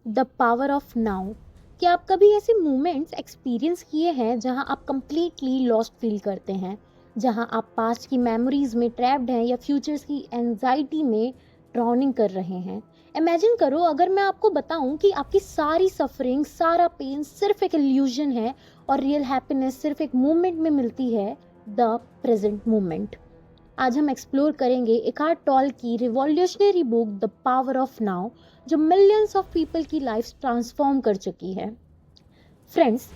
The power of now. क्या आप कभी ऐसे मोमेंट्स एक्सपीरियंस किए हैं जहां आप कंप्लीटली लॉस्ट फील करते हैं, जहां आप पास्ट की मेमोरीज में ट्रैप्ड हैं या फ्यूचर्स की एंजाइटी में ड्राउनिंग कर रहे हैं? इमेजिन करो अगर मैं आपको बताऊं कि आपकी सारी सफरिंग, सारा पेन सिर्फ एक इल्यूजन है और रियल हैप्पीनेस सिर्फ एक मोमेंट में मिलती है, द प्रेजेंट मोमेंट। आज हम एक्सप्लोर करेंगे एकार्ट टॉल की revolutionary book the power of now, जो मिलियंस ऑफ पीपल की लाइफ ट्रांसफॉर्म कर चुकी है। फ्रेंड्स,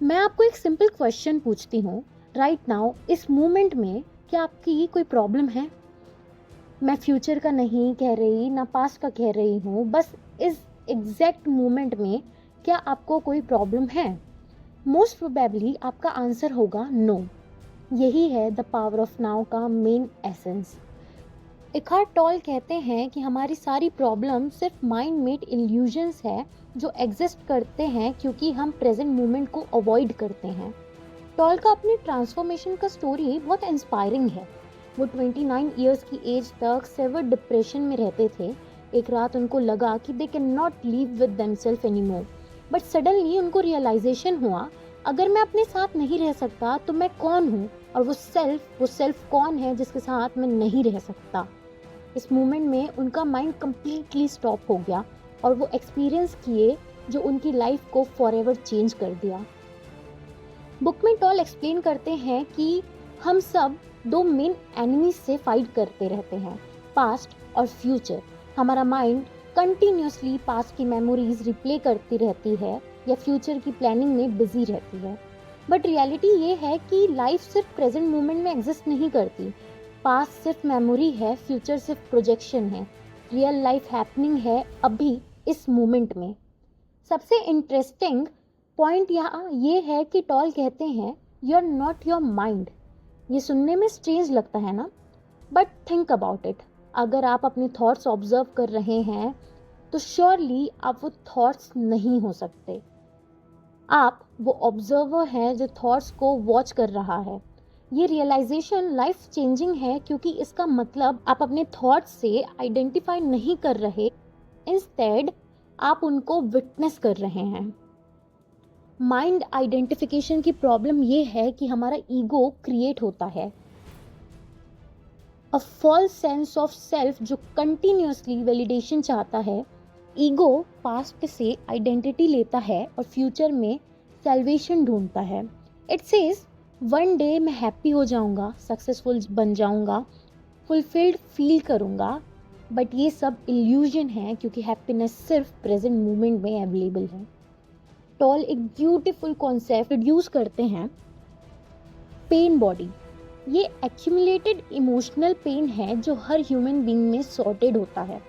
मैं आपको एक सिंपल क्वेश्चन पूछती हूँ, राइट नाउ इस मोमेंट में क्या आपकी कोई प्रॉब्लम है? मैं फ्यूचर का नहीं कह रही, ना पास्ट का कह रही हूँ, बस इस एग्जैक्ट मोमेंट में क्या आपको कोई प्रॉब्लम है? मोस्ट प्रोबेबली आपका आंसर होगा नो। यही है द पावर ऑफ नाउ का मेन एसेंस। इकहार्ट टॉल कहते हैं कि हमारी सारी प्रॉब्लम सिर्फ माइंड मेड इल्यूजन्स है जो एग्जिस्ट करते हैं क्योंकि हम प्रेजेंट मोमेंट को अवॉइड करते हैं। टॉल का अपनी ट्रांसफॉर्मेशन का स्टोरी बहुत इंस्पायरिंग है। वो 29 ईयर्स की एज तक सेवर डिप्रेशन में रहते थे। एक रात उनको लगा कि they can not live with themselves anymore, but suddenly उनको रियलाइजेशन हुआ, अगर मैं अपने साथ नहीं रह सकता तो मैं कौन हूँ, और वो सेल्फ कौन है जिसके साथ मैं नहीं रह सकता। इस मोमेंट में उनका माइंड कंप्लीटली स्टॉप हो गया और वो एक्सपीरियंस किए जो उनकी लाइफ को फॉरएवर चेंज कर दिया। बुक में टॉल एक्सप्लेन करते हैं कि हम सब दो मेन एनिमीज से फाइट करते रहते हैं, पास्ट और फ्यूचर। हमारा माइंड कंटिन्यूसली पास्ट की मेमोरीज रिप्ले करती रहती है या फ्यूचर की प्लानिंग में बिजी रहती है। बट रियलिटी ये है कि लाइफ सिर्फ प्रेजेंट मोमेंट में एग्जिस्ट नहीं करती। पास्ट सिर्फ मेमोरी है, फ्यूचर सिर्फ प्रोजेक्शन है, रियल लाइफ हैपनिंग है अभी इस मोमेंट में। सबसे इंटरेस्टिंग पॉइंट यहाँ ये है कि टॉल कहते हैं you are not your mind. ये सुनने में स्ट्रेंज लगता है ना, बट थिंक अबाउट इट। अगर आप अपने थॉट्स ऑब्जर्व कर रहे हैं तो श्योरली आप वो थॉट्स नहीं हो सकते। आप वो ऑब्जर्वर हैं जो थॉट्स को वॉच कर रहा है। ये रियलाइजेशन लाइफ चेंजिंग है क्योंकि इसका मतलब आप अपने थॉट्स से आइडेंटिफाई नहीं कर रहे, इंस्टेड आप उनको विटनेस कर रहे हैं। माइंड आइडेंटिफिकेशन की प्रॉब्लम ये है कि हमारा ईगो क्रिएट होता है, a false sense of self जो कंटिन्यूसली वैलिडेशन चाहता है। ईगो पास्ट से आइडेंटिटी लेता है और फ्यूचर में सैल्वेशन ढूंढता है। इट सेज वन डे मैं हैप्पी हो जाऊंगा, सक्सेसफुल बन जाऊंगा, फुलफिल्ड फील करूंगा। बट ये सब इल्यूजन है क्योंकि हैप्पीनेस सिर्फ प्रेजेंट मोमेंट में अवेलेबल है। टॉल एक ब्यूटीफुल कॉन्सेप्ट इंट्रोड्यूस करते हैं, पेन बॉडी। ये एक्यूमुलेटेड इमोशनल पेन है जो हर ह्यूमन बीइंग में सॉर्टेड होता है।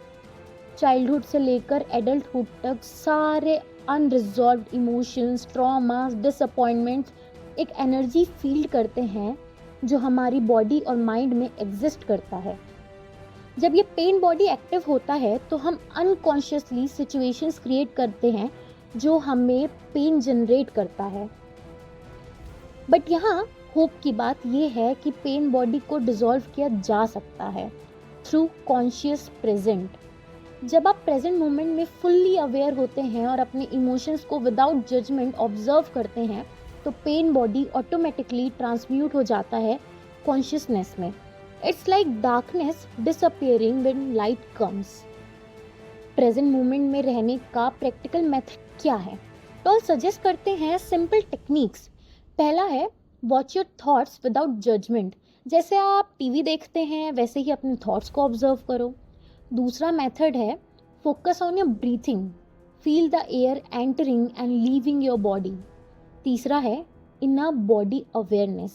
चाइल्डहुड से लेकर एडल्टहुड तक सारे अनरिजॉल्व्ड इमोशंस, ट्रॉमास, डिसअपॉइंटमेंट्स एक एनर्जी फील्ड करते हैं जो हमारी बॉडी और माइंड में एग्जिस्ट करता है। जब ये पेन बॉडी एक्टिव होता है तो हम अनकॉन्शियसली सिचुएशंस क्रिएट करते हैं जो हमें पेन जनरेट करता है। बट यहाँ होप की बात यह है कि पेन बॉडी को डिसॉल्व किया जा सकता है थ्रू कॉन्शियस प्रेजेंट। जब आप प्रेजेंट मोमेंट में फुल्ली अवेयर होते हैं और अपने इमोशंस को विदाउट जजमेंट ऑब्जर्व करते हैं तो पेन बॉडी ऑटोमेटिकली ट्रांसम्यूट हो जाता है कॉन्शियसनेस में। It's like darkness disappearing when light comes. Present moment में रहने का प्रैक्टिकल मेथड क्या है? टॉल सजेस्ट करते हैं सिंपल टेक्निक्स। पहला है watch your thoughts without judgement. जैसे आप टीवी देखते हैं वैसे ही अपने थॉट्स को ऑब्जर्व करो। दूसरा मेथड है focus on your breathing, feel the air entering and leaving your body. तीसरा है inner body awareness,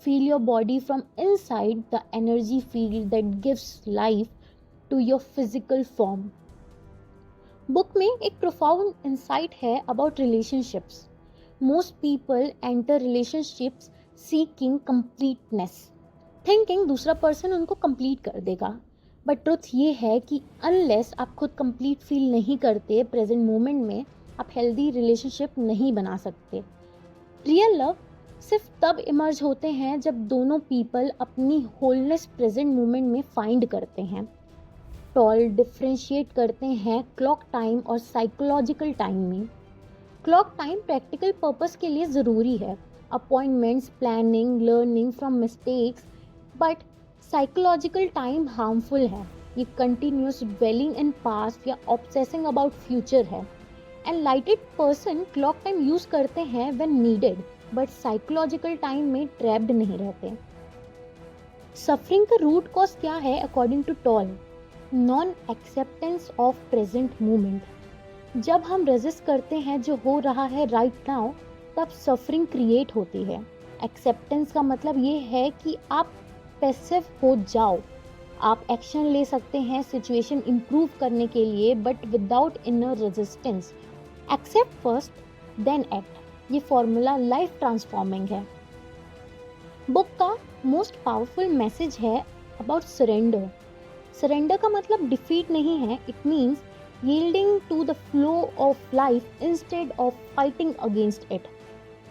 feel your body from inside the energy field that gives life to your physical form. Book में एक profound insight है about relationships. Most people enter relationships seeking completeness, thinking दूसरा person उनको complete कर देगा। But truth ये है कि अनलेस आप खुद कंप्लीट फील नहीं करते प्रेजेंट मोमेंट में, आप हेल्दी रिलेशनशिप नहीं बना सकते। रियल लव सिर्फ तब इमर्ज होते हैं जब दोनों पीपल अपनी होलनेस प्रेजेंट मोमेंट में फाइंड करते हैं। टॉल डिफ्रेंशिएट करते हैं क्लॉक टाइम और साइकोलॉजिकल टाइम में। क्लॉक टाइम प्रैक्टिकल पर्पस के लिए ज़रूरी है, appointments, planning, learning from mistakes, but psychological time harmful है। ये कंटिन्यूस ड्वेलिंग इन पास्ट या ऑब्सेसिंग अबाउट फ्यूचर है। एनलाइटेड पर्सन क्लॉक टाइम यूज़ करते हैं when needed, but psychological time में ट्रैप्ड नहीं रहते। सफरिंग का रूट कॉज क्या है according to Tolle? Non acceptance of present moment. जब हम रेजिस्ट करते हैं जो हो रहा है राइट नाउ, तब सफरिंग क्रिएट होती है। एक्सेप्टेंस का मतलब ये है कि आप पैसिव हो जाओ, आप एक्शन ले सकते हैं सिचुएशन इंप्रूव करने के लिए, but without inner resistance. Accept first then act, ये फॉर्मूला लाइफ ट्रांसफॉर्मिंग है। बुक का मोस्ट पावरफुल मैसेज है अबाउट सरेंडर। सरेंडर का मतलब डिफीट नहीं है, it means yielding to the flow of life instead of fighting against it।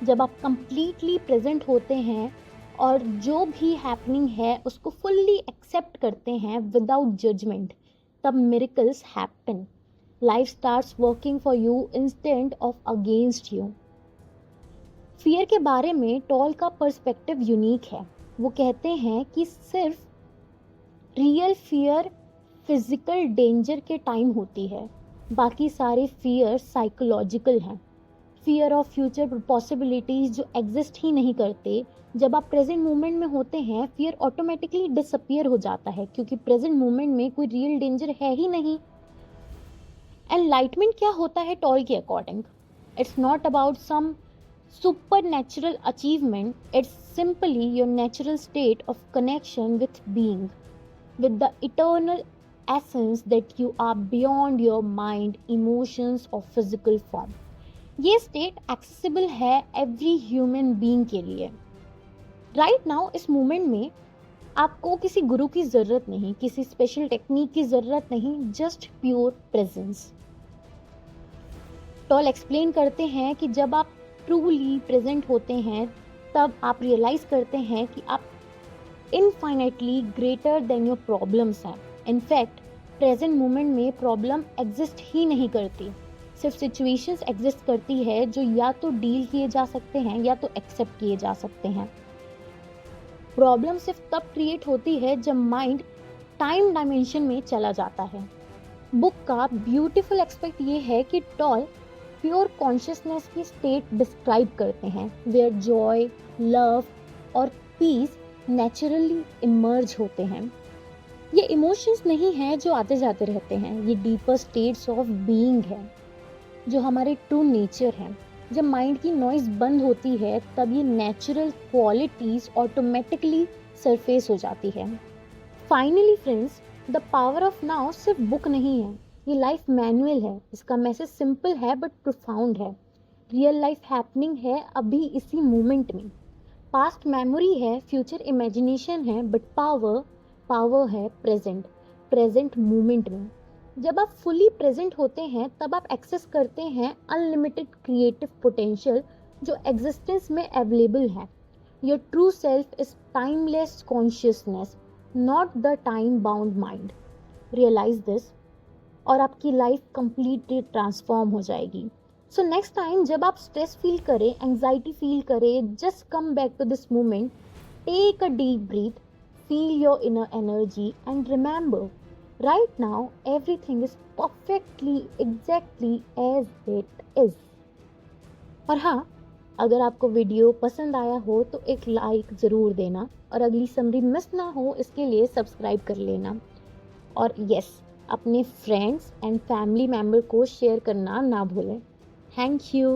जब आप completely present होते हैं और जो भी happening है उसको fully accept करते हैं without judgment, तब miracles happen। Life starts working for you instead of against you। Fear के बारे में टॉल का पर्सपेक्टिव यूनिक है। वो कहते हैं कि सिर्फ रियल फियर फिजिकल डेंजर के टाइम होती है, बाकी सारे फियर साइकोलॉजिकल हैं। फियर ऑफ फ्यूचर पॉसिबिलिटीज जो एग्जिस्ट ही नहीं करते। जब आप प्रेजेंट मोमेंट में होते हैं, फियर ऑटोमेटिकली डिसअपियर हो जाता है, क्योंकि प्रेजेंट मोमेंट में कोई रियल डेंजर है ही नहीं। एनलाइटमेंट क्या होता है टॉल के according? It's not about some supernatural achievement, it's simply your natural state of connection with being, with the eternal essence that you are beyond your mind, emotions or physical form। ये state accessible है every human being के लिए। Right now इस moment में आपको किसी गुरु की ज़रूरत नहीं, किसी स्पेशल टेक्निक की ज़रूरत नहीं, just pure presence। Tolle explain करते हैं कि जब आप ट्रूली प्रेजेंट होते हैं, तब आप रियलाइज करते हैं कि आप infinitely greater than your problems हैं। इनफैक्ट प्रेजेंट मोमेंट में प्रॉब्लम एग्जिस्ट ही नहीं करती, सिर्फ सिचुएशंस एग्जिस्ट करती है जो या तो डील किए जा सकते हैं या तो एक्सेप्ट किए जा सकते हैं। प्रॉब्लम सिर्फ तब क्रिएट होती है जब माइंड टाइम डायमेंशन में चला जाता है। बुक का ब्यूटीफुल एस्पेक्ट ये है कि टॉल प्योर कॉन्शियसनेस की स्टेट डिस्क्राइब करते हैं, वेयर जॉय, लव और पीस नेचुरली इमर्ज होते हैं। ये इमोशंस नहीं हैं जो आते जाते रहते हैं, ये डीपर स्टेट्स ऑफ बीइंग है, जो हमारे ट्रू नेचर हैं। जब माइंड की नॉइज बंद होती है, तब ये नेचुरल क्वालिटीज ऑटोमेटिकली सरफेस हो जाती है। Finally friends, the power of now सिर्फ बुक नहीं है, ये लाइफ मैनुअल है। इसका मैसेज सिंपल है बट प्रोफाउंड है। रियल लाइफ हैपनिंग है अभी इसी मोमेंट में। पास्ट मेमोरी है, फ्यूचर इमेजिनेशन है, बट पावर है प्रेजेंट मोमेंट में। जब आप फुली प्रेजेंट होते हैं, तब आप एक्सेस करते हैं अनलिमिटेड क्रिएटिव पोटेंशियल जो एग्जिस्टेंस में अवेलेबल है। Your true self is timeless consciousness, not the time bound mind. Realise this और आपकी लाइफ कंप्लीटली ट्रांसफॉर्म हो जाएगी। सो नेक्स्ट टाइम जब आप स्ट्रेस फील करें, एंजाइटी फील करें, just come back to this moment, take a deep breath, feel your inner energy and remember, right now everything is perfectly exactly as it is. और हाँ, अगर आपको video पसंद आया हो तो एक लाइक ज़रूर देना, और अगली समरी मिस ना हो इसके लिए सब्सक्राइब कर लेना। और यस, अपने फ्रेंड्स एंड फैमिली मेम्बर को शेयर करना ना भूलें। Thank you.